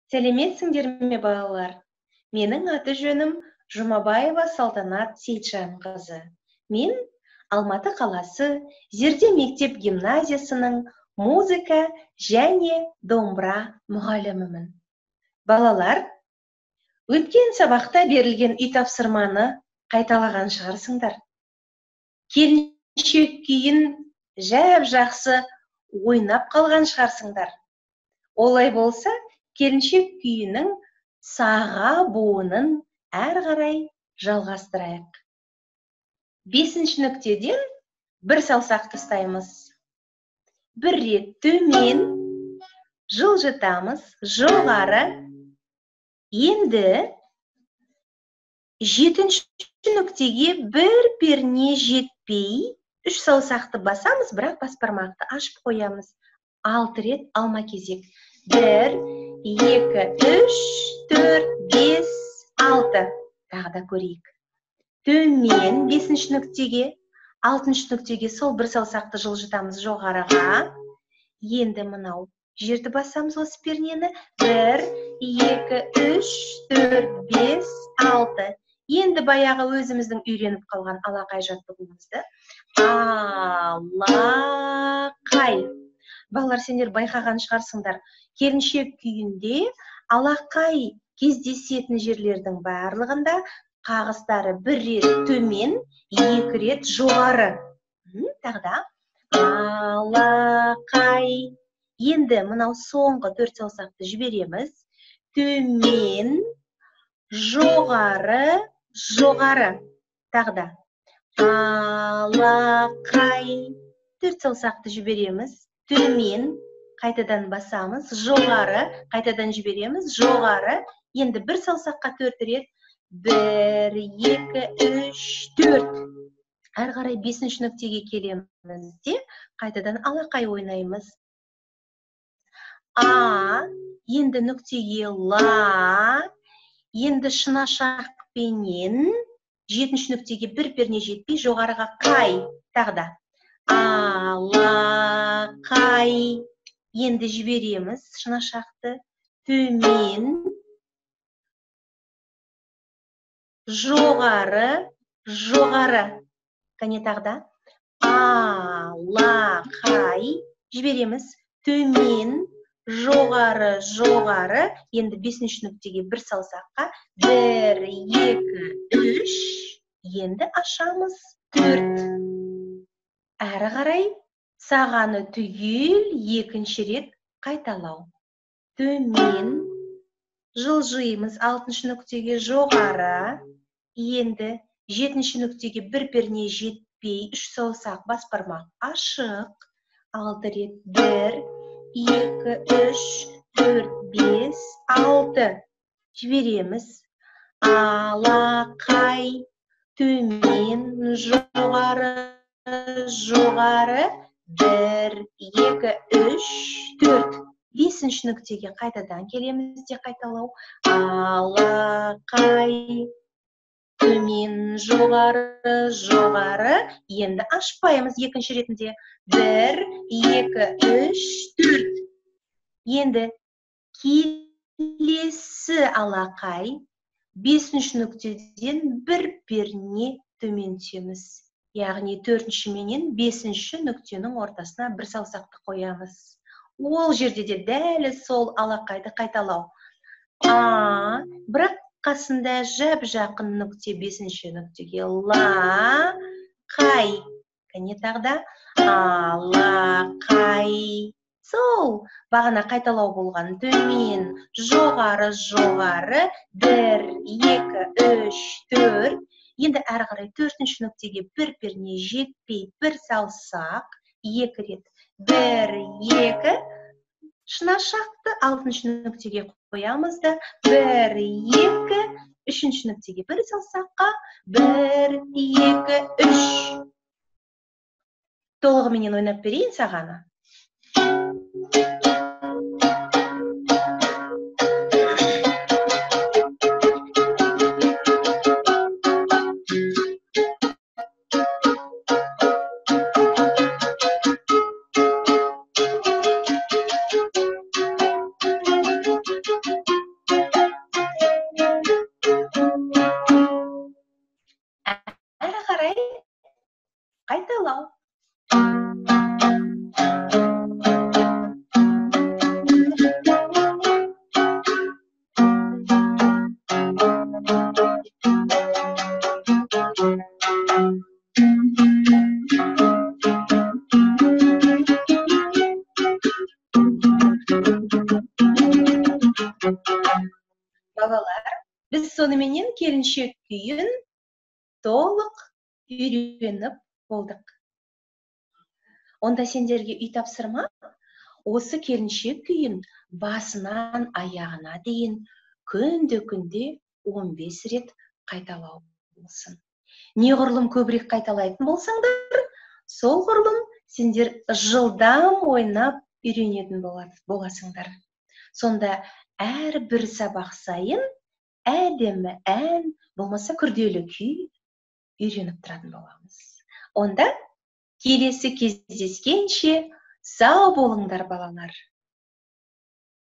Сәлеметсіңдер ме балалар? Менің аты жөнім Жұмабаева Салтанат Сейітжанқызы. Мен Алматы қаласы Зерде мектеп гимназиясының музыка және домбыра мұғалімімін. Балалар, өткен сабақта берілген үй тапсырманы қайталаған шығарсыңдар. Келіншек күйін жақсы ойнап қалған шығарсыңдар. Олай болса, келіншек күйінің саға буынын әр қарай жалғастырайық. 5-ші нүктеден бір саусақ тастаймыз. Бір рет төмен, жылжытамыз, жоғары. Енді 7-ші нүктеге бір перне жетпей, 3 саусақты басамыз, бірақ баспармақты ашып қоямыз. 6 рет алма кезек. 1, 2, 3, 4, 5, 6. Тағы да көрейік. Төмен 5-ші нүктеге, 6-ші нүктеге сол бір саусақты жылжытамыз жоғарыға. Енді мынау жерді басамыз осы пернені. 1, 2, 3, 4, 5, 6. Енді баяғы өзіміздің үйреніп қалған алақай жаттығуымызды. Алақай. Балалар, сендер байқаған шығарсыңдар. Келіншек күйінде алақай кездесетін жерлердің барлығында қағыстары 1 рет төмен, 2 рет жоғары. Тағда алақай. Енді мынау соңғы 4 саусақты жібереміз. Төмен, жоғары, жоғары. Тағда алақай. 4 саусақты жібереміз. Төмен, қайтадан басамыз, жоғары, қайтадан жібереміз, жоғары. Енді бір саусаққа 4 рет. 1, 2, 3, 4. Әр қарай 5-ші нүктеге келеміз де, қайтадан алақай ойнаймыз. А, енді нүктеге ла, енді шынашақпенен 7-ші нүктеге бір перне жетпей, жоғарыға қай. Тағда алақай. Енді жібереміз шынашақты. Төмен, жоғары, жоғары. Кәне тағда алақай. Жібереміз. Төмен, жоғары, жоғары. Енді 5-ші нүктеге бір саусаққа. 1, 2, 3. Енді ашамыз. 4. Әрі қарай сағаны түгел 2-ші рет қайталау. Төмен, жылжимыз 6-ші нүктеге жоғары. Енді 7-ші нүктеге бір перне жетпей, 3 саусақ баспармақ ашық. 6 рет. 1, 2, 3, 4, 5, 6. Жібереміз. Алақай. Төмен, жоғары, жоғары. 1, 2, 3, 4. 5-ші нүктеге қайтадан келеміз де қайталау. Алақай. Төмен, жоғары, жоғары. Енді ашпаймыз 2-ші ретінде. 1, 2, 3, 4. Енді келесі алақай 5-ші нүктеден бір перне төмен түсеміз. Яғни 4-ші менен 5-ші нүктенің ортасына бір саусақты қоямыз. Ол жерде де дәл сол алақайды қайталау. Бірақ қасында жақын нүкте 5-ші нүктеге. Ла, қай. Кәне тағда алақай. Сол бағана қайталау болған. Төмен, жоғары, жоғары. 1, 2, 3, 4. Енді әрі қарай 4-ші нүктеге бір перне жетпей, бір саусақ, 2 рет. 1, 2. Шынашақты 6-ші нүктеге қоямыз да. 1, 2. 3-ші нүктеге бір саусаққа. 1, 2, 3. Толығыменен ойнап берейін сағаны. Балалар, біз соныменен келіншек күйін толық үйреніп болдық. Онда сендерге үй тапсырма, осы келіншек күйін басынан аяғына дейін күнде 15 рет қайталау болсын. Неғұрлым көбірек қайталайтын болсаңдар, сол ғұрлым сендер жылдам ойнап үйренетін боласыңдар. Сонда әрбір сабақ сайын әдемі ән, болмаса күрделі күй үйреніп тұратын боламыз. Онда келесі кездескенше сау болыңдар балалар.